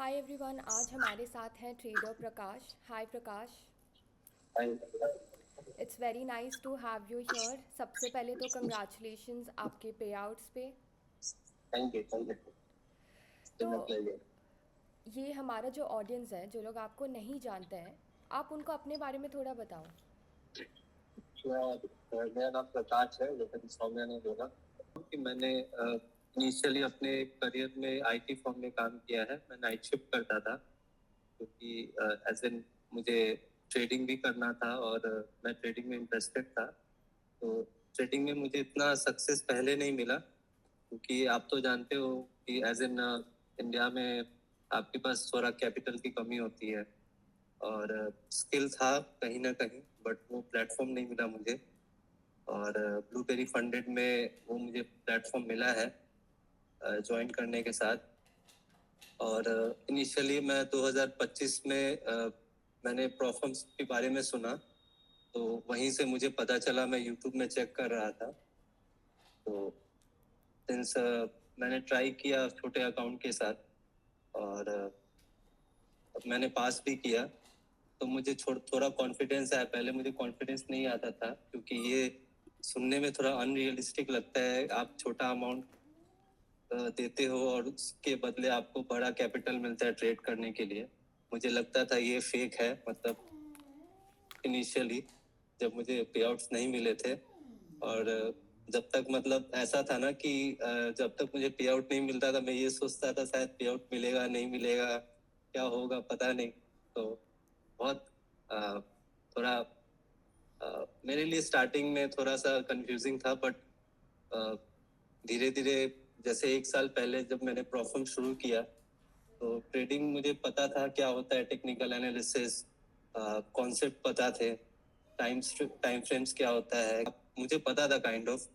Hi everyone, आज हमारे साथ हैं trader Prakash. Hi Prakash. It's very nice to have you here. सबसे पहले तो कंग्रेचुलेशंस आपके पे आउट्स पे। Thank you thank you. तो प्लेजर। ये हमारा जो ऑडियंस है, जो लोग आपको नहीं जानते हैं, आप उनको अपने बारे में थोड़ा बताओ। मेरा नाम प्रकाश है, जैसे कि सौम्या ने बोला कि मैंने इनिशियली अपने करियर में आईटी फर्म में काम किया है। मैं नाइट शिफ्ट करता था क्योंकि एज एन मुझे ट्रेडिंग भी करना था और मैं ट्रेडिंग में इंटरेस्टेड था। तो ट्रेडिंग में मुझे इतना सक्सेस पहले नहीं मिला क्योंकि आप तो जानते हो कि एज एन इंडिया में आपके पास थोड़ा कैपिटल की कमी होती है और स्किल था कहीं ना कहीं, बट वो प्लेटफॉर्म नहीं मिला मुझे। और ब्लूबेरी फंडेड में वो मुझे प्लेटफॉर्म मिला है ज्वाइन करने के साथ। और इनिशियली मैं 2025 में मैंने प्रॉफम्स के बारे में सुना, तो वहीं से मुझे पता चला। मैं यूट्यूब में चेक कर रहा था, तो सिंस मैंने ट्राई किया छोटे अकाउंट के साथ और अब मैंने पास भी किया। तो मुझे थोड़ा कॉन्फिडेंस आया। पहले मुझे कॉन्फिडेंस नहीं आता था क्योंकि ये सुनने में थोड़ा अनरियलिस्टिक लगता है। आप छोटा अमाउंट देते हो और उसके बदले आपको बड़ा कैपिटल मिलता है ट्रेड करने के लिए। मुझे लगता था ये फेक है, मतलब इनिशियली जब मुझे पे आउट्स नहीं मिले थे। और जब तक मतलब ऐसा था ना कि जब तक मुझे पे आउट नहीं मिलता था मैं ये सोचता था शायद पे आउट मिलेगा नहीं मिलेगा, क्या होगा पता नहीं। तो बहुत अ, थोड़ा मेरे लिए स्टार्टिंग में थोड़ा सा कंफ्यूजिंग था, बट धीरे धीरे जैसे एक साल पहले जब मैंने प्रॉफम शुरू किया तो ट्रेडिंग मुझे पता था क्या होता है, टेक्निकल एनालिसिस कॉन्सेप्ट पता थे, टाइम फ्रेम्स क्या होता है मुझे पता था काइंड ऑफ।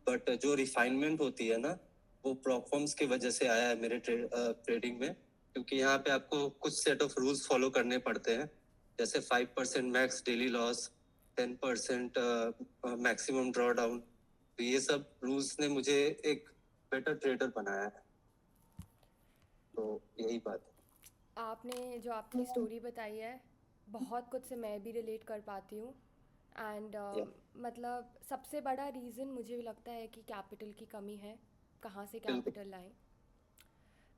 बट जो रिफाइनमेंट होती है ना, वो प्रॉफम्स की वजह से आया है मेरे ट्रेडिंग में। क्योंकि यहाँ पे आपको कुछ सेट ऑफ रूल्स फॉलो करने पड़ते हैं, जैसे 5% max daily loss, 10% maximum draw down. तो ये सब रूल्स ने मुझे एक बेटर ट्रेडर बनाया है। तो यही बात आपने जो अपनी स्टोरी बताई है, बहुत कुछ से मैं भी रिलेट कर पाती हूँ। एंड है। मतलब सबसे बड़ा रीज़न मुझे भी लगता है कि कैपिटल की कमी है। कहाँ से बिल्कुल कैपिटल लाएं?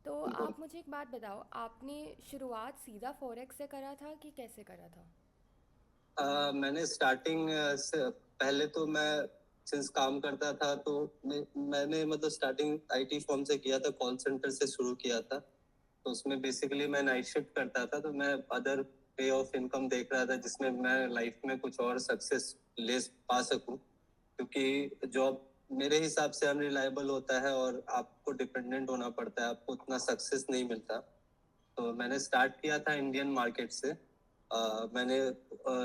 तो बिल्कुल। आप मुझे एक बात बताओ, आपने शुरुआत सीधा फॉरेक्स से करा था कि कैसे करा था? मैंने स्टार्टिंग से पहले तो मैं सिंस काम करता था तो मैंने मतलब स्टार्टिंग आईटी फर्म से किया था, कॉल सेंटर से शुरू किया था। तो उसमें बेसिकली मैं नाइट शिफ्ट करता था, तो मैं अदर वे ऑफ इनकम देख रहा था जिसमें मैं लाइफ में कुछ और सक्सेस ले पा सकूं। क्योंकि जॉब मेरे हिसाब से अनरिलायबल होता है और आपको डिपेंडेंट होना पड़ता है, आपको उतना सक्सेस नहीं मिलता। तो मैंने स्टार्ट किया था इंडियन मार्केट से। मैंने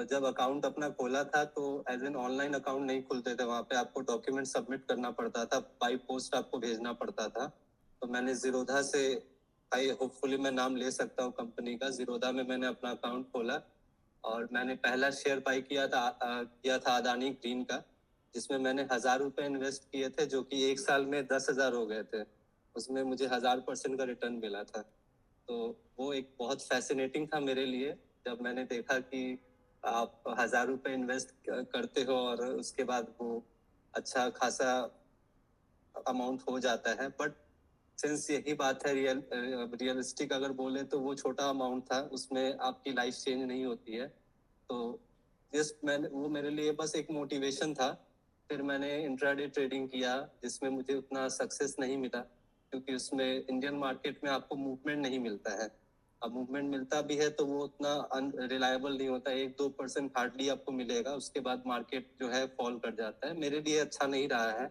जब अकाउंट अपना खोला था तो एज एन ऑनलाइन अकाउंट नहीं खुलते थे, वहाँ पे आपको डॉक्यूमेंट सबमिट करना पड़ता था, बाई पोस्ट आपको भेजना पड़ता था। तो मैंने जीरोधा से, आई होपफुली मैं नाम ले सकता हूँ कंपनी का, जीरोधा में मैंने अपना अकाउंट खोला। और मैंने पहला शेयर बाई किया था अदानी ग्रीन का, जिसमें मैंने 1,000 रुपए इन्वेस्ट किए थे, जो कि एक साल में 10,000 हो गए थे। उसमें मुझे 1,000% का रिटर्न मिला था। तो वो एक बहुत फैसिनेटिंग था मेरे लिए जब मैंने देखा कि आप 1,000 रुपए इन्वेस्ट करते हो और उसके बाद वो अच्छा खासा अमाउंट हो जाता है। बट सिंस यही बात है, रियलिस्टिक अगर बोले तो वो छोटा अमाउंट था, उसमें आपकी लाइफ चेंज नहीं होती है। तो जस्ट मैंने वो मेरे लिए बस एक मोटिवेशन था। फिर मैंने इंट्राडे ट्रेडिंग किया जिसमें मुझे उतना सक्सेस नहीं मिला, क्योंकि उसमें इंडियन मार्केट में आपको मूवमेंट नहीं मिलता है। अब मूवमेंट मिलता भी है तो वो उतना रिलायबल नहीं होता, 1-2% हार्डली आपको मिलेगा, उसके बाद मार्केट जो है फॉल कर जाता है। मेरे लिए अच्छा नहीं रहा है।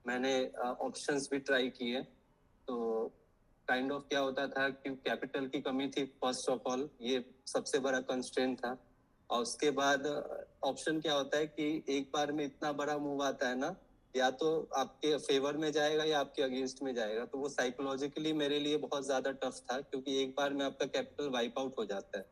मैंने ऑप्शंस भी ट्राई किए, तो काइंड ऑफ क्या होता था कि कैपिटल की कमी थी, फर्स्ट ऑफ ऑल ये सबसे बड़ा कंस्ट्रेंट था। और उसके बाद ऑप्शन क्या होता है कि एक बार में इतना बड़ा मूव आता है ना, या तो आपके फेवर में जाएगा या आपके अगेंस्ट में जाएगा। तो वो साइकोलॉजिकली मेरे लिए बहुत ज्यादा टफ था, क्योंकि एक बार में आपका कैपिटल वाइप आउट हो जाता है।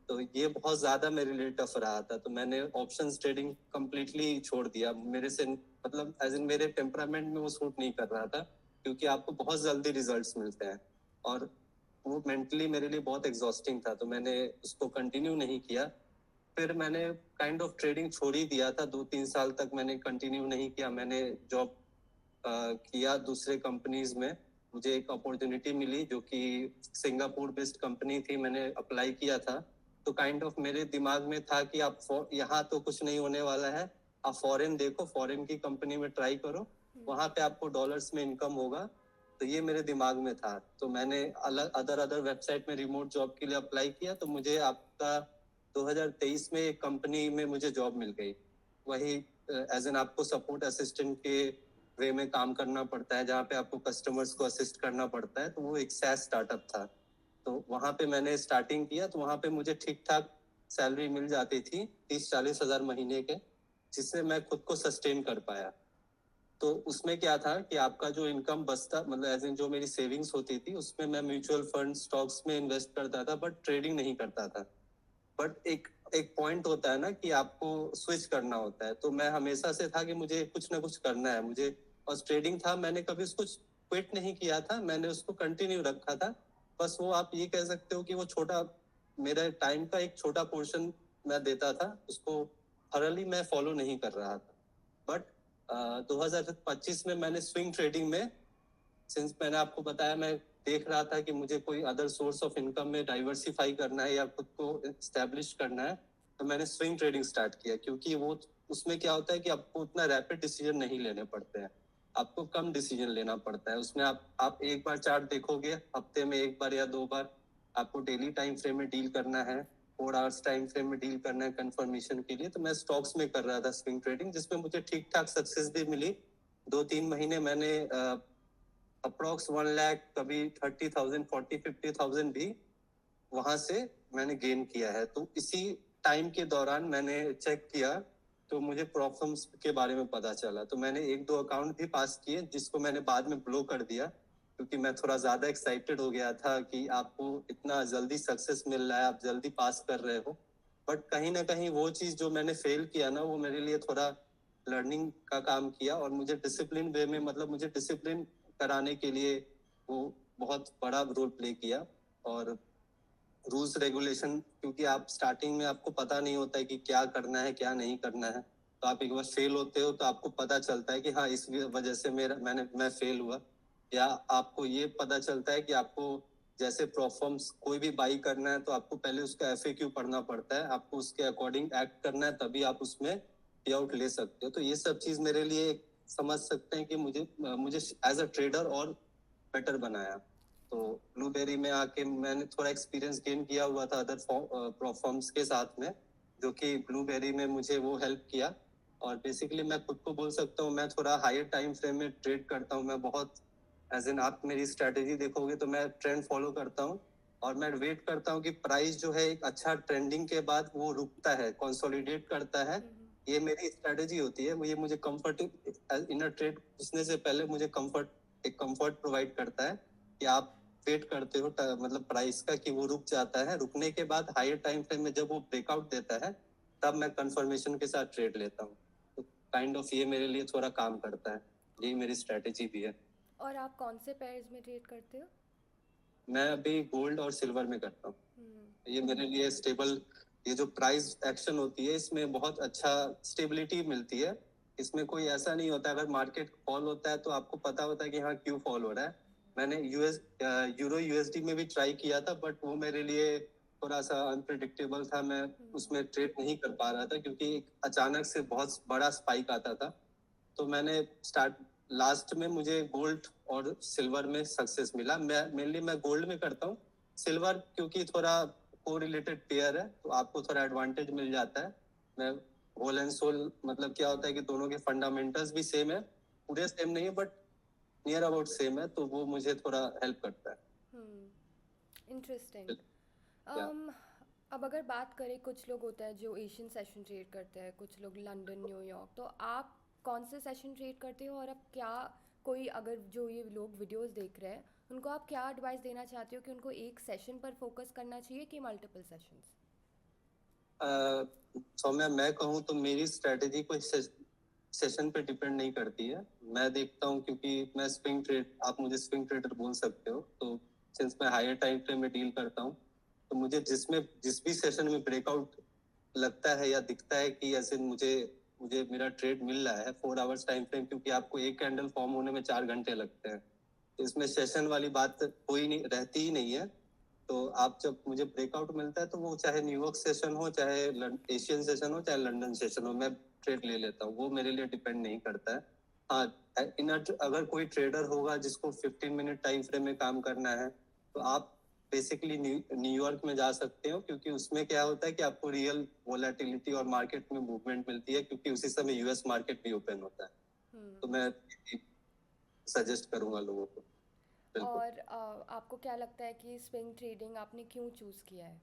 तो ये बहुत ज्यादा मेरे लिए टफ रहा था। तो मैंने ऑप्शंस ट्रेडिंग कंप्लीटली छोड़ दिया। मेरे से मतलब एज इन मेरे टेम्परामेंट में वो सूट नहीं कर रहा था, क्योंकि आपको बहुत जल्दी रिजल्ट्स मिलते हैं। और वो मेंटली मेरे लिए बहुत एग्जॉस्टिंग था, तो मैंने उसको कंटिन्यू नहीं किया। फिर मैंने काइंड ऑफ ट्रेडिंग छोड़ ही दिया था, 2-3 साल तक मैंने कंटिन्यू नहीं किया। मैंने जॉब किया दूसरे कंपनीज में। मुझे एक अपॉर्चुनिटी मिली जो कि सिंगापुर बेस्ड कंपनी थी, मैंने अप्लाई किया था। तो काइंड ऑफ मेरे दिमाग में था कि आप यहाँ तो कुछ नहीं होने वाला है, आप फॉरेन देखो, फॉरेन की कंपनी में ट्राई करो, वहां पे आपको डॉलर्स में इनकम होगा। तो ये मेरे दिमाग में था, तो मैंने अलग अदर वेबसाइट में रिमोट जॉब के लिए अप्लाई किया। तो मुझे आपका 2023 में एक कंपनी में मुझे जॉब मिल गई। वही एज एन आपको सपोर्ट असिस्टेंट के वे में काम करना पड़ता है, जहाँ पे आपको कस्टमर्स को असिस्ट करना पड़ता है। तो वो एक सैस स्टार्टअप था, तो वहाँ पे मैंने स्टार्टिंग किया। तो वहाँ पे मुझे ठीक ठाक सैलरी मिल जाती थी, 30-40 हजार महीने के, जिससे मैं खुद को सस्टेन कर पाया। तो उसमें क्या था कि आपका जो इनकम बचता, मतलब एज इन जो मेरी सेविंग्स होती थी, उसमें मैं म्यूचुअल फंड स्टॉक्स में इन्वेस्ट करता था, बट ट्रेडिंग नहीं करता था। बट एक एक पॉइंट होता है ना कि आपको स्विच करना होता है। तो मैं हमेशा से था कि मुझे कुछ ना कुछ करना है मुझे। और ट्रेडिंग था, मैंने कभी उसको क्विट नहीं किया था, मैंने उसको कंटिन्यू रखा था। बस वो आप ये कह सकते हो कि वो छोटा, मेरा टाइम का एक छोटा पोर्शन मैं देता था उसको, थरली मैं फॉलो नहीं कर रहा था। बट 2025 में मैंने स्विंग ट्रेडिंग में, सिंस मैंने आपको बताया, मैं देख रहा था कि मुझे कोई अदर सोर्स ऑफ इनकम में डाइवर्सिफाई करना है या खुद को एस्टेब्लिश करना है, तो मैंने स्विंग ट्रेडिंग स्टार्ट किया। क्योंकि वो, उसमें क्या होता है कि आपको उतना रैपिड डिसीजन नहीं लेने पड़ते हैं, आपको कम डिसीजन लेना पड़ता है। उसमें आप एक बार चार्ट देखोगे, हफ्ते में एक बार या 2 बार आपको डेली टाइम फ्रेम में डील करना है, 4 आवर्स टाइम फ्रेम में डील करना है कंफर्मेशन के लिए। तो मैं स्टॉक्स में कर रहा था स्विंग ट्रेडिंग, जिसमें मुझे ठीक ठाक सक्सेस भी मिली। 2-3 महीने मैंने अप्रोक्स 1 लाख, कभी 30,000, 40-50,000 भी वहां से मैंने गेन किया है। तो इसी टाइम के दौरान मैंने चेक किया, तो मुझे प्रॉब्लम्स के बारे में पता चला। तो मैंने 1-2 अकाउंट भी पास किए, जिसको मैंने बाद में ब्लो कर दिया, क्योंकि मैं थोड़ा ज्यादा एक्साइटेड हो गया था कि आपको इतना जल्दी सक्सेस मिल रहा है, आप जल्दी पास कर रहे हो। बट कहीं ना कहीं वो चीज जो मैंने फेल किया ना, वो मेरे लिए थोड़ा लर्निंग का काम किया। और मुझे डिसिप्लिन वे में, मतलब मुझे डिसिप्लिन कराने के लिए वो बहुत बड़ा रोल प्ले किया। और रूल्स रेगुलेशन, क्योंकि आप स्टार्टिंग में आपको पता नहीं होता है कि क्या करना है क्या नहीं करना है। तो आप एक बार फेल होते हो तो आपको पता चलता है कि हाँ, इस वजह से मैं फेल हुआ। या आपको ये पता चलता है कि आपको जैसे परफॉर्म्स कोई भी बाई करना है, तो आपको पहले उसका FAQ पढ़ना पड़ता है, आपको उसके अकॉर्डिंग एक्ट करना है, तभी आप उसमें पे आउट ले सकते हो। तो ये सब चीज मेरे लिए समझ सकते हैं कि मुझे मुझे एज अ ट्रेडर और बेटर बनाया। तो ब्लूबेरी में आके मैंने थोड़ा एक्सपीरियंस गेन किया हुआ था अदर फॉर्म्स के साथ में, जो कि ब्लूबेरी में मुझे वो हेल्प किया। और बेसिकली मैं खुद को बोल सकता हूँ, मैं थोड़ा हायर टाइम फ्रेम में ट्रेड करता हूँ। मैं बहुत, एज इन आप मेरी स्ट्रेटेजी देखोगे तो मैं ट्रेंड फॉलो करता हूँ। और मैं वेट करता हूँ कि प्राइस जो है एक अच्छा ट्रेंडिंग के बाद वो रुकता है, कंसोलिडेट करता है। ये मेरी स्ट्रेटेजी होती है। ये मुझे कंफर्ट, इन अ ट्रेड घुसने से पहले मुझे एक कंफर्ट प्रोवाइड करता है कि आप वेट करते हो, मतलब प्राइस का, कि वो रुक जाता है। रुकने के बाद हायर टाइम फ्रेम में जब वो ब्रेकआउट देता है, तब मैं कंफर्मेशन के साथ ट्रेड लेता हूँ। तो काइंड ऑफ ये मेरे लिए थोड़ा काम करता है, यही मेरी स्ट्रेटेजी भी है। और आप कौन से पेयर्स में ट्रेड करते हो? मैं अभी गोल्ड और सिल्वर में करता हूँ। ये मेरे लिए स्टेबल, ये जो प्राइस एक्शन होती है, इसमें बहुत अच्छा स्टेबिलिटी मिलती है। इसमें कोई ऐसा नहीं होता, अगर मार्केट फॉल होता है तो आपको पता होता है कि हाँ, क्यों फॉल हो रहा है। मैंने यूरो USD में भी ट्राई किया था, बट वो मेरे लिए थोड़ा सा अनप्रिडिक्टेबल था। मैं उसमें ट्रेड नहीं कर पा रहा था, क्योंकि अचानक से बहुत बड़ा स्पाइक आता था। तो मैंने स्टार्ट लास्ट में मुझे गोल्ड और सिल्वर में सक्सेस मिला। मैं गोल्ड में करता हूँ। सिल्वर क्योंकि थोड़ा को रिलेटेड पेयर है, तो आपको थोड़ा एडवांटेज मिल जाता है। मैं होल एंड सोल, मतलब क्या होता है कि दोनों के फंडामेंटल्स भी सेम है, पूरे सेम नहीं है बट नियर अबाउट सेम है, तो वो मुझे थोड़ा हेल्प करता है। इंटरेस्टिंग। या अब अगर बात करें, कुछ लोग होता है जो एशियन सेशन ट्रेड करते हैं, कुछ लोग लंदन, न्यूयॉर्क, तो आप कौन से सेशन ट्रेड करते हो? और अब क्या, कोई अगर जो ये लोग वीडियोस देख रहे हैं, उनको आप क्या एडवाइस देना चाहते हो कि उनको एक सेशन पर फोकस करना चाहिए कि मल्टीपल सेशंस? सौम्या, मैं कहूँ तो मेरी स्ट्रेटेजी कोई सेशन पे डिपेंड नहीं करती है। मैं देखता हूँ, क्योंकि मैं स्विंग ट्रेड, आप मुझे स्विंग ट्रेडर बोल सकते हो, तो सिंस मैं हायर टाइम फ्रेम में डील करता हूँ, तो मुझे जिस भी सेशन में ब्रेकआउट लगता है या दिखता है कि ऐसे मुझे मुझे मेरा ट्रेड मिल रहा है 4 आवर्स टाइम फ्रेम, क्योंकि आपको एक कैंडल फॉर्म होने में 4 घंटे लगते हैं, तो इसमें सेशन वाली बात कोई नहीं रहती ही नहीं है। तो आप जब मुझे ब्रेकआउट मिलता है तो वो चाहे न्यूयॉर्क सेशन हो, चाहे एशियन सेशन हो, चाहे लंदन सेशन हो, मैं ट्रेड ले लेता हूँ, वो मेरे लिए डिपेंड नहीं करता है। हाँ, अगर कोई ट्रेडर होगा जिसको 15 मिनट टाइम फ्रेम में काम करना है, तो आप बेसिकली न्यूयॉर्क में जा सकते हो, क्योंकि उसमें क्या होता है कि आपको रियल वोलेटिलिटी और मार्केट में मूवमेंट मिलती है, क्योंकि उसी समय यूएस मार्केट भी ओपन होता है। तो मैं सजेस्ट करूंगा लोगों को। बिल्कुल। और आपको क्या लगता है कि स्विंग ट्रेडिंग आपने क्यों चूज़ किया है?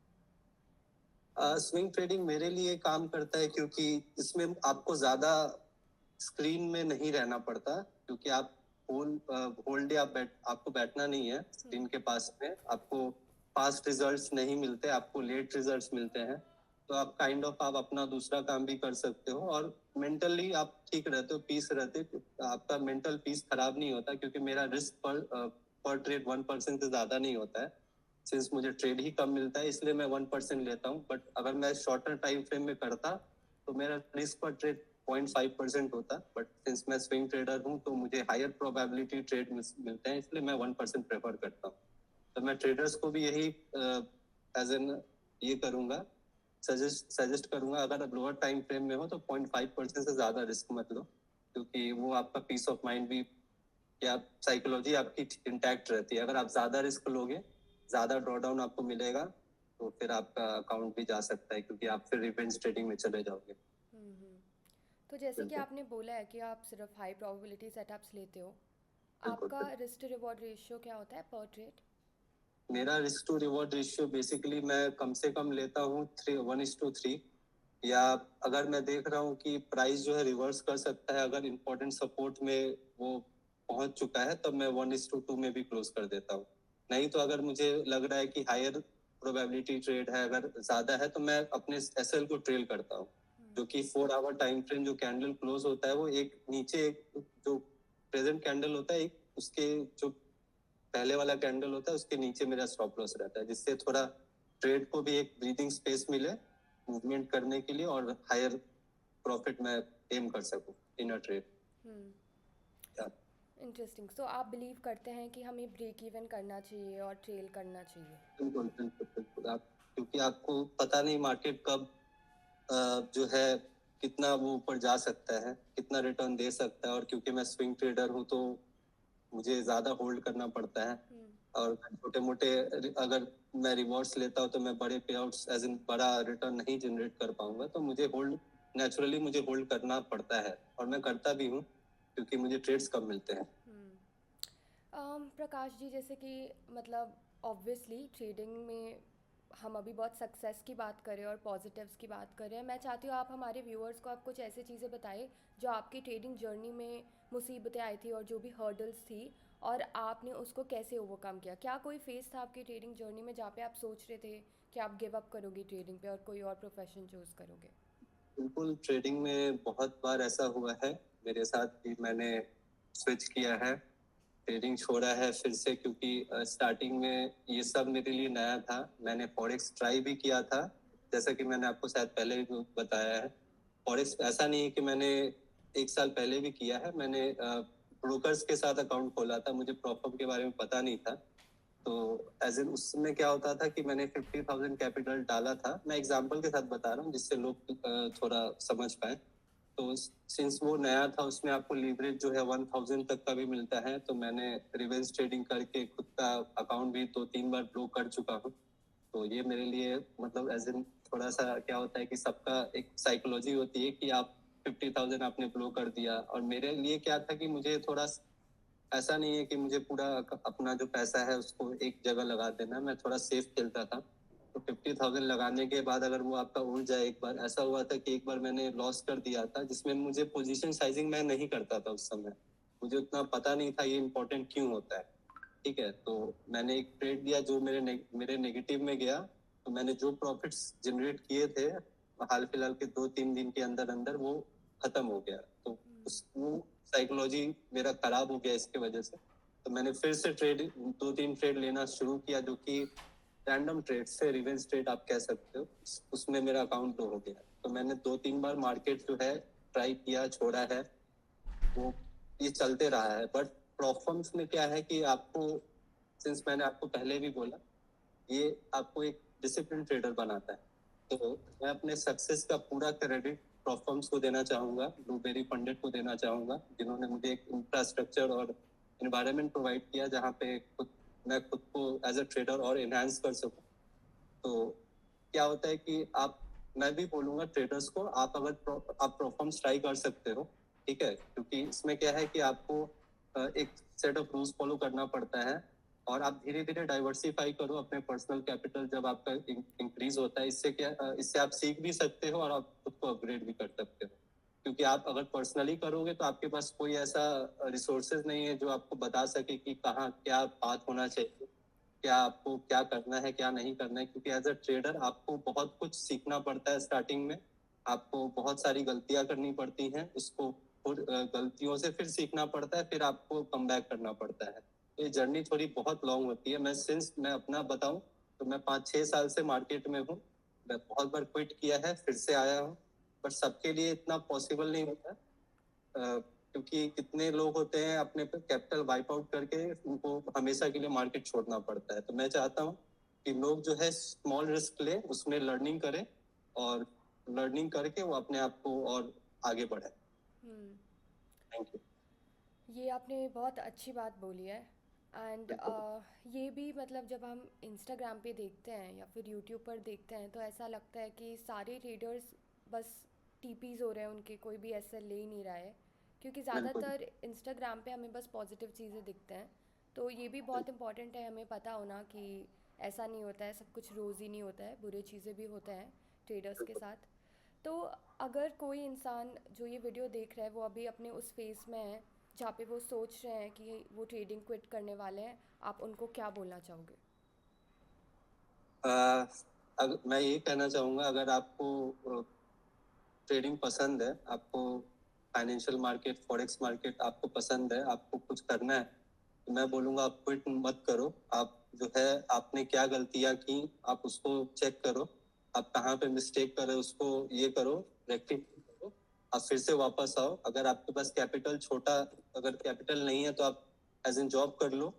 स्विंग ट्रेडिंग मेरे लिए काम करता है क्योंकि इसमें आपको ज्यादा स्क्रीन में नहीं रहना पड़ता, क्योंकि आप होल डे आपको बैठना नहीं है स्क्रीन के पास में। आपको फास्ट रिजल्ट्स नहीं मिलते, आपको लेट रिजल्ट्स मिलते हैं। तो आप आप अपना दूसरा काम भी कर सकते हो, और मेंटली आप ठीक रहते हो, पीस रहते हो, आपका मेंटल पीस खराब नहीं होता, क्योंकि मेरा रिस्क पर ट्रेड 1% से ज्यादा नहीं होता है। सिंस मुझे ट्रेड ही कम मिलता है, इसलिए मैं 1% लेता हूँ। बट अगर मैं शॉर्टर टाइम फ्रेम में करता तो मेरा रिस्क पर ट्रेड 0.5% होता। बट सिंस मैं स्विंग ट्रेडर हूँ तो मुझे हायर प्रोबेबिलिटी ट्रेड मिलते हैं, इसलिए मैं 1% प्रेफर करता हूँ। तो मैं ट्रेडर्स को भी यही एज एन ये करूंगा, सजेस्ट करूंगा, अगर आप लोअर टाइम फ्रेम में हो तो 0.5% से ज्यादा रिस्क मत लो, क्योंकि वो आपका पीस ऑफ माइंड भी, या साइकोलॉजी आपकी इंटैक्ट रहती है। अगर आप ज्यादा रिस्क लोगे, ज्यादा ड्रॉडाउन आपको मिलेगा, तो फिर आपका अकाउंट भी जा सकता है, क्योंकि आप फिर रिवेंज ट्रेडिंग में चले जाओगे। हम्म। तो जैसे कि बिल्कुल। आपने बोला है कि आप सिर्फ हाई प्रोबेबिलिटी सेटअप्स लेते हो, बिल्कुल, आपका बिल्कुल। रिस्क टू रिवॉर्ड रेशियो क्या होता है पर ट्रेड? मेरा risk to reward ratio basically मैं कम से कम लेता हूँ 1:3। या अगर मैं देख रहा हूँ कि प्राइस जो है रिवर्स कर सकता है, अगर इम्पोर्टेंट सपोर्ट में वो पहुंच चुका है, तब मैं 1:2 में भी क्लोज कर देता हूँ। नहीं तो अगर मुझे लग रहा है कि हायर प्रोबेबिलिटी ट्रेड है, अगर ज्यादा है, तो मैं अपने एसएल को ट्रेल करता हूँ, जो कि 4 आवर टाइम फ्रेम जो कैंडल क्लोज होता है, वो एक नीचे जो प्रेजेंट कैंडल होता है, एक उसके जो पहले वाला कैंडल होता है उसके नीचे मेरा स्टॉप लॉस रहता है, जिससे थोड़ा ट्रेड को भी एक ब्रीदिंग स्पेस मिले मूवमेंट करने के लिए, और हायर प्रॉफिट में एम कर सकूं इन अ ट्रेड। इंटरेस्टिंग। सो आप बिलीव करते हैं कि हमें ब्रेक इवन करना चाहिए और ट्रेल करना चाहिए? बिल्कुल, बिल्कुल, बिल्कुल। आप, क्योंकि आपको पता नहीं मार्केट कब जो है कितना वो ऊपर जा सकता है, कितना रिटर्न दे सकता है, और क्योंकि मैं स्विंग ट्रेडर हूँ तो मुझे ज्यादा होल्ड करना पड़ता है। और छोटे मोटे अगर मैं रिवॉर्ड्स लेता हूँ तो मैं बड़े पे आउट्स एज इन बड़ा रिटर्न नहीं जनरेट कर पाऊंगा, तो मुझे होल्ड, नेचुरली मुझे होल्ड करना पड़ता है, और मैं करता भी हूँ, क्योंकि मुझे ट्रेड्स कम मिलते हैं। प्रकाश जी, जैसे कि मतलब ऑब्वियसली ट्रेडिंग में हम अभी बहुत सक्सेस की बात करें और पॉजिटिव्स की बात करें। मैं चाहती हूँ आप हमारे व्यूअर्स को आप कुछ ऐसी चीज़ें बताएं जो आपकी ट्रेडिंग जर्नी में मुसीबतें आई थी और जो भी हर्डल्स थी, और आपने उसको कैसे ओवरकम किया। क्या कोई फेस था आपकी ट्रेडिंग जर्नी में जहाँ पे आप सोच रहे थे कि आप गिव अप करोगे ट्रेडिंग पे और कोई और प्रोफेशन चूज़ करोगे? बिल्कुल, ट्रेडिंग में बहुत बार ऐसा हुआ है मेरे साथ कि मैंने स्विच किया है, ट्रेडिंग छोड़ा है फिर से, क्योंकि स्टार्टिंग में ये सब मेरे लिए नया था। मैंने फॉरेक्स ट्राई भी किया था, जैसा कि मैंने आपको शायद पहले भी बताया है। फॉरेक्स ऐसा नहीं है कि मैंने 1 साल पहले भी किया है, मैंने ब्रोकर्स के साथ अकाउंट खोला था, मुझे प्रॉफिट के बारे में पता नहीं था। तो एज इन उसमें क्या होता था कि मैंने 50,000 कैपिटल डाला था। मैं एग्जांपल के साथ बता रहा हूँ, जिससे लोग थोड़ा समझ पाए। तो सिंस वो नया था, उसमें आपको लीवरेज जो है 1,000 तक का भी मिलता है, तो मैंने रिवेंज ट्रेडिंग करके खुद का अकाउंट भी 2-3 बार ब्लॉक कर चुका हूँ। तो ये मेरे लिए मतलब एज इन थोड़ा सा क्या होता है कि सबका एक साइकोलॉजी होती है कि आप 50,000 आपने ब्लो कर दिया, और मेरे लिए क्या था कि मुझे थोड़ा ऐसा नहीं है कि मुझे पूरा अपना जो पैसा है उसको एक जगह लगा देना, मैं थोड़ा सेफ खेलता था। तो 50,000 लगाने के बाद अगर वो आपका उड़ जाए, एक बार ऐसा हुआ था कि एक बार मैंने लॉस कर दिया था, जिसमें मुझे पोजीशन साइजिंग मैं नहीं करता था उस समय, मुझे उतना पता नहीं था ये इम्पोर्टेंट क्यों होता है। ठीक है, तो मैंने एक ट्रेड लिया जो मेरे नेगेटिव में गया। तो मैंने जो प्रॉफिट्स जनरेट किए थे हाल फिलहाल के 2-3 दिन के अंदर अंदर वो खत्म हो गया। तो उस वो साइकोलॉजी मेरा खराब हो गया इसके वजह से। तो मैंने फिर से 2-3 ट्रेड लेना शुरू किया, जो कि रैंडम ट्रेड से रिवेंज ट्रेड आप कह सकते हो। उसमें मेरा अकाउंट लो हो गया। तो मैंने 2-3 बार मार्केट जो है ट्राई किया, छोड़ा है, वो ये चलते रहा है। बट प्रॉफर्म्स में क्या है कि आपको, सिंस मैंने आपको पहले भी बोला, ये आपको एक डिसिप्लिन ट्रेडर बनाता है। तो मैं अपने सक्सेस का पूरा क्रेडिट प्रॉफर्म्स को देना चाहूंगा, ब्लूबेरी पंडित को देना चाहूंगा, जिन्होंने मुझे एक इंफ्रास्ट्रक्चर और एनवायरनमेंट प्रोवाइड किया जहाँ पे मैं खुद को एज अ ट्रेडर और एनहांस कर सकूं। तो क्या होता है कि मैं भी बोलूंगा ट्रेडर्स को, आप परफॉर्म्स ट्राई कर सकते हो, ठीक है, क्योंकि इसमें क्या है कि आपको एक सेट ऑफ रूल्स फॉलो करना पड़ता है, और आप धीरे धीरे डाइवर्सिफाई करो अपने पर्सनल कैपिटल। जब आपका इंक्रीज होता है, इससे आप सीख भी सकते हो और आप खुद को अपग्रेड भी कर सकते हो। क्योंकि आप अगर पर्सनली करोगे तो आपके पास कोई ऐसा रिसोर्सेज नहीं है जो आपको बता सके कि कहाँ क्या बात होना चाहिए, क्या आपको क्या करना है, क्या नहीं करना है। क्योंकि एज अ ट्रेडर आपको बहुत कुछ सीखना पड़ता है। स्टार्टिंग में आपको बहुत सारी गलतियां करनी पड़ती हैं, उसको गलतियों से फिर सीखना पड़ता है, फिर आपको कम बैक करना पड़ता है। ये जर्नी थोड़ी बहुत लॉन्ग होती है। मैं अपना बताऊं तो मैं 5-6 साल से मार्केट में हूँ। मैं बहुत बार क्विट किया है, फिर से आया हूँ, पर सबके लिए इतना पॉसिबल नहीं होता। क्योंकि कितने लोग होते हैं अपने कैपिटल वाइप आउट करके उनको हमेशा के लिए मार्केट छोड़ना पड़ता है। तो मैं चाहता हूँ कि लोग जो है स्मॉल रिस्क ले, उसमें लर्निंग करें, और लर्निंग करके वो अपने आप को और आगे बढ़े। हम्म, थैंक यू। ये आपने बहुत अच्छी बात बोली है। एंड ये भी मतलब जब हम इंस्टाग्राम पे देखते हैं या फिर यूट्यूब पर देखते हैं तो ऐसा लगता है कि सारे ट्रेडर्स बस टीपीज हो रहे हैं, उनके कोई भी ऐसा ले ही नहीं रहा है, क्योंकि बिल्कुल ज़्यादातर इंस्टाग्राम पे हमें बस पॉजिटिव चीज़ें दिखते हैं। तो ये भी बहुत इंपॉर्टेंट है हमें पता होना कि ऐसा नहीं होता है, सब कुछ रोज़ ही नहीं होता है, बुरे चीज़ें भी होते हैं ट्रेडर्स के साथ। तो अगर कोई इंसान जो ये वीडियो देख रहा है वो अभी अपने उस फेज़ में है जहाँ पे वो सोच रहे हैं कि वो ट्रेडिंग क्विट करने वाले हैं, आप उनको क्या बोलना चाहोगे? मैं ये कहना चाहूंगा, अगर आपको ट्रेडिंग पसंद है, आपको फाइनेंशियल मार्केट, फॉरेक्स मार्केट आपको पसंद है, आपको कुछ करना है, तो मैं बोलूंगा आप क्विट मत करो। आप जो है, आपने क्या गलतियां की, आप उसको चेक करो, आप कहाँ पे मिस्टेक कर रहे हो उसको ये करो, रेक्टिफाई करो, आप फिर से वापस आओ। अगर आपके पास कैपिटल छोटा, अगर कैपिटल नहीं है तो आप एज एन जॉब कर लो,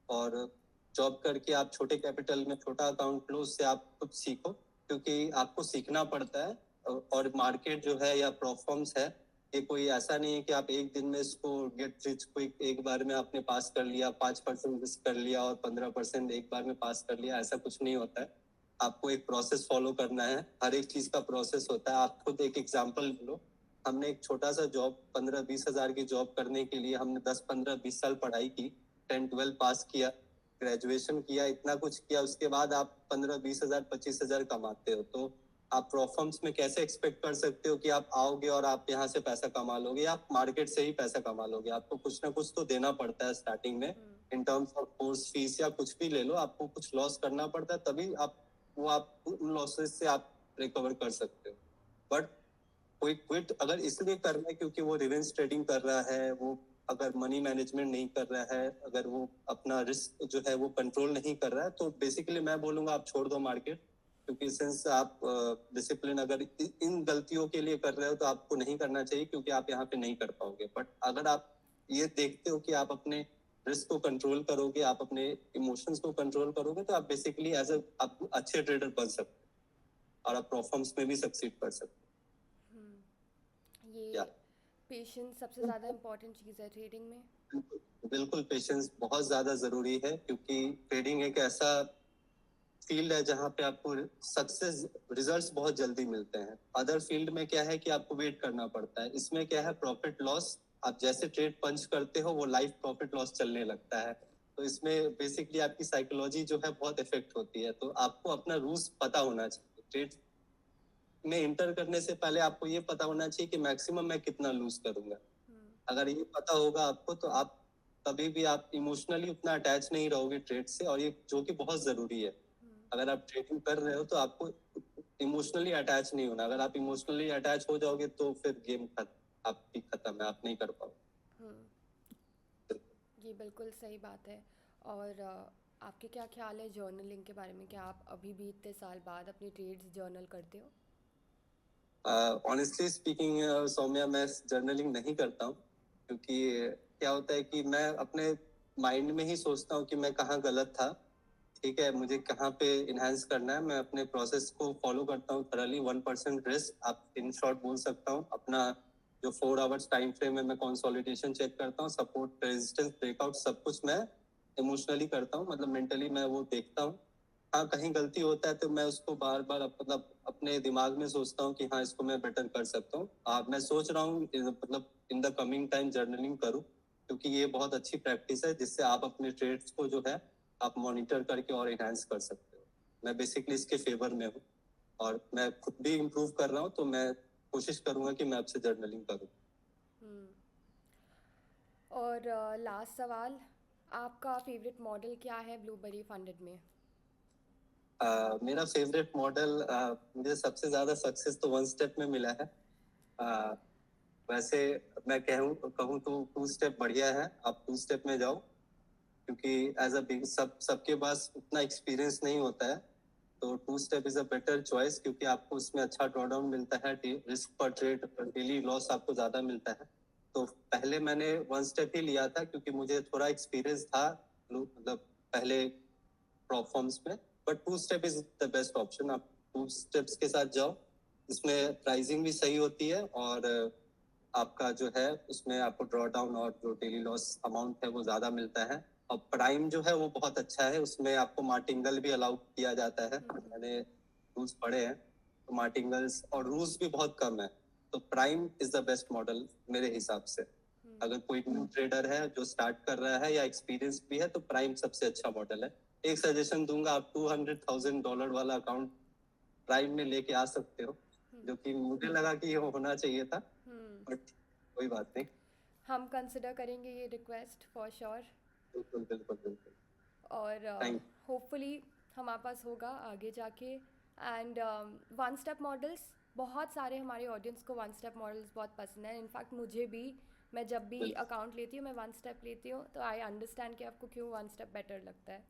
और जॉब करके आप छोटे कैपिटल में छोटा अकाउंट लो, उससे आप कुछ सीखो, क्योंकि आपको सीखना पड़ता है। और मार्केट जो है या प्रोफॉर्म्स है, ये कोई ऐसा नहीं है कि आप एक दिन में इसको गेट रिच क्विक एक बार में आपने पास कर लिया, 5% रिस्क कर लिया और 15% एक बार में पास कर लिया, ऐसा कुछ नहीं होता है। आपको एक प्रोसेस फॉलो करना है, हर एक चीज का प्रोसेस होता है। आप खुद एक एग्जाम्पल लो, हमने एक छोटा सा जॉब 15-20 हजार की जॉब करने के लिए हमने 10-15-20 साल पढ़ाई की, 10-12 पास किया, ग्रेजुएशन किया, इतना कुछ किया, उसके बाद आप 15-20 हजार 25 हजार कमाते हो। तो आप प्रॉफर्म्स में कैसे एक्सपेक्ट कर सकते हो कि आप आओगे और आप यहाँ से पैसा कमा लोगे? आप मार्केट से ही पैसा कमा लोगे? आपको कुछ ना कुछ तो देना पड़ता है स्टार्टिंग में, हम्म। In terms of course fees या कुछ भी ले लो, आपको कुछ लॉस करना पड़ता है, तभी आप उन लॉसेस से आप रिकवर कर सकते हो। बट कोई क्विट अगर इसलिए कर रहा है क्योंकि वो रिवेंज ट्रेडिंग कर रहा है, वो अगर मनी मैनेजमेंट नहीं कर रहा है, अगर वो अपना रिस्क जो है वो कंट्रोल नहीं कर रहा है, तो बेसिकली मैं बोलूंगा आप छोड़ दो मार्केट। क्योंकि सिंस आप डिसिप्लिन अगर इन गलतियों के लिए कर रहे हो तो आपको नहीं करना चाहिए, क्योंकि आप यहाँ पे नहीं कर पाओगे। बट अगर आप ये देखते हो कि आप अपने रिस्क को कंट्रोल करोगे, आप अपने इमोशंस को कंट्रोल करोगे, तो आप बेसिकली आप अच्छे ट्रेडर बन सकते हो, और आप परफॉर्म्स में भी सक्सीड कर सकते ये हो। या पेशेंस सबसे ज़्यादा इम्पोर्टेंट चीज़ है ट्रेडिंग में। बिल्कुल पेशेंस बहुत ज्यादा जरूरी है, क्योंकि ट्रेडिंग एक ऐसा फील्ड है जहाँ पे आपको सक्सेस रिजल्ट्स बहुत जल्दी मिलते हैं। अदर फील्ड में क्या है कि आपको वेट करना पड़ता है, इसमें क्या है प्रॉफिट लॉस, आप जैसे ट्रेड पंच करते हो वो लाइफ प्रॉफिट लॉस चलने लगता है। तो इसमें बेसिकली आपकी साइकोलॉजी जो है बहुत इफेक्ट होती है। तो आपको अपना रूल्स पता होना चाहिए। ट्रेड में इंटर करने से पहले आपको ये पता होना चाहिए कि मैक्सिमम मैं कितना लूज करूंगा। हम्म। अगर ये पता होगा आपको, तो आप कभी भी आप इमोशनली उतना अटैच नहीं रहोगे ट्रेड से, और ये जो कि बहुत जरूरी है। अगर आप ट्रेडिंग कर रहे हो तो आपको इमोशनली अटैच नहीं होना। अगर आप इमोशनली अटैच हो जाओगे तो फिर गेम आपकी खत्म है, आप नहीं कर पाओगे। हम्म। ये बिल्कुल सही बात है। और आपके क्या ख्याल है जर्नलिंग के बारे में? क्या आप अभी भी इतने साल बाद अपनी ट्रेड्स जर्नल करते हो? ऑनेस्टली स्पीकिंग सौम्या, मैं जर्नलिंग नहीं करता हूँ, क्योंकि क्या होता है कि मैं अपने माइंड में ही सोचता हूँ कि मैं कहाँ गलत था, ठीक है, मुझे कहाँ पे इनहेंस करना है। मैं अपने प्रोसेस को फॉलो करता हूँ थरली, 1% रिस्क, आप इन शॉर्ट बोल सकता हूँ। अपना जो 4 आवर्स टाइम फ्रेम है, मैं कंसोलिडेशन चेक करता हूँ, सपोर्ट, रेजिस्टेंस, ब्रेकआउट, सब कुछ मैं इमोशनली करता हूँ, मतलब मेंटली मैं वो देखता हूँ। हाँ, कहीं गलती होता है तो मैं उसको बार बार मतलब अपने दिमाग में सोचता हूँ कि हाँ, इसको मैं बेटर कर सकता हूँ। मैं सोच रहा हूँ मतलब in the coming time journaling करूँ, क्योंकि ये बहुत अच्छी प्रैक्टिस है जिससे आप अपने ट्रेड्स को जो है आप मॉनिटर करके और एनहांस कर सकते हो। मैं बेसिकली इसके फेवर में हूँ, और मैं खुद भी इम्प्रूव कर रहा हूँ, तो मैं कोशिश करूंगा कि मैं आपसे जर्नलिंग करूँ। हम्म। और लास्ट सवाल, आपका फेवरेट मॉडल क्या है ब्लूबेरी फंडेड में? मेरा फेवरेट मॉडल, मुझे सबसे ज्यादा सक्सेस तो वन स्टेप में मिला है। uh, वैसे मैं कहूँ कहूँ तो 2 स्टेप बढ़िया है, आप 2 स्टेप में जाओ, क्योंकि एज अ बिग सबके पास उतना एक्सपीरियंस नहीं होता है। तो 2 step is a better choice, क्योंकि आपको उसमें अच्छा ड्रॉडाउन मिलता है, रिस्क पर ट्रेड, डेली लॉस आपको ज्यादा मिलता है। तो पहले मैंने 1 स्टेप ही लिया था, क्योंकि मुझे थोड़ा एक्सपीरियंस था, मतलब पहले प्रॉप फॉर्म्स में। But 2 step is the best option, आप 2 स्टेप्स के साथ जाओ। इसमें प्राइसिंग भी सही होती है, और आपका जो है उसमें आपको ड्रॉ डाउन और जो डेली लॉस अमाउंट है वो ज्यादा मिलता है। और प्राइम जो है वो बहुत अच्छा है, उसमें आपको मार्टिंगल भी अलाउ किया जाता है, मैंने रूल्स पढ़े हैं। तो मार्टिंगल्स और रूल्स भी बहुत कम है, तो prime is the best model मेरे हिसाब से। अगर कोई न्यू ट्रेडर है जो स्टार्ट कर रहा है या एक्सपीरियंस भी है, तो प्राइम सबसे अच्छा मॉडल है। एक सजेशन दूंगा, आप $200,000 वाला अकाउंट प्राइम में लेके आ सकते हो, जो कि मुझे लगा कि ये होना चाहिए था, हम्म। बट कोई बात नहीं। हम कंसिडर करेंगे ये रिक्वेस्ट फॉर श्योर। बिल्कुल बिल्कुल बिल्कुल। और थैंक होपफुली हमारे पास होगा आगे जाके। एंड वन स्टेप मॉडल्स, बहुत सारे हमारे ऑडियंस को वन स्टेप मॉडल्स बहुत पसंद है। इनफैक्ट मुझे भी, मैं जब भी बिल्कुल अकाउंट लेती हूँ मैं वन स्टेप लेती हूँ, तो आई अंडरस्टैंड कि आपको क्यों वन स्टेप बेटर लगता है।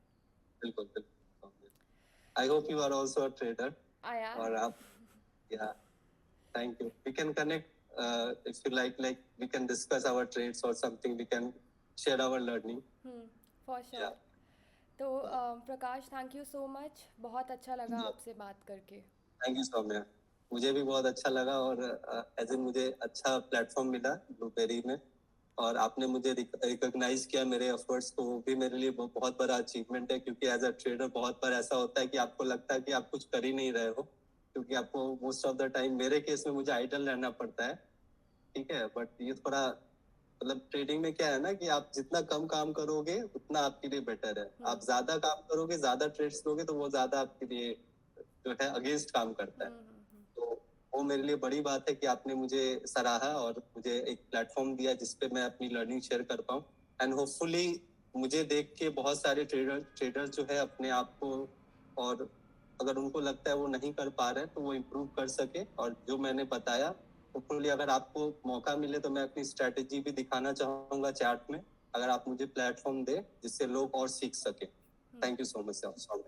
बिल्कुल बिल्कुल। I hope you are also a trader, I am. और आप, yeah, thank you, we can connect if you like we can discuss our trades और something, we can share our learning. For yeah, sure. तो Prakash, thank you so much, बहुत अच्छा लगा आपसे बात करके। थैंक यू सौम्या, मुझे भी बहुत अच्छा लगा, और एज ए मुझे अच्छा प्लेटफॉर्म मिला ब्लूबेरी में, और आपने मुझे रिकॉग्नाइज किया मेरे एफर्ट्स को, वो भी मेरे लिए बहुत बड़ा अचीवमेंट है, क्योंकि एज अ ट्रेडर बहुत बार ऐसा होता है कि आपको लगता है कि आप कुछ कर ही नहीं रहे हो, क्योंकि आपको मोस्ट ऑफ द टाइम, मेरे केस में मुझे आइडल रहना पड़ता है, ठीक है। बट ये थोड़ा, मतलब ट्रेडिंग में क्या है ना, कि आप जितना कम काम करोगे उतना आपके लिए बेटर है। आप ज्यादा काम करोगे, ज्यादा ट्रेड्स लोगे, तो वो ज्यादा आपके लिए जो है अगेंस्ट काम करता है। तो वो मेरे लिए बड़ी बात है कि आपने मुझे सराहा और मुझे एक प्लेटफॉर्म दिया जिसपे मैं अपनी लर्निंग शेयर कर पाऊँ। एंड होपफुली मुझे देख के बहुत सारे ट्रेडर जो है अपने आप को, और अगर उनको लगता है वो नहीं कर पा रहे हैं, तो वो इम्प्रूव कर सके। और जो मैंने बताया, होपफुली अगर आपको मौका मिले तो मैं अपनी स्ट्रेटेजी भी दिखाना चाहूंगा चार्ट में, अगर आप मुझे प्लेटफॉर्म दे जिससे लोग और सीख सके। Thank you so much Saumya.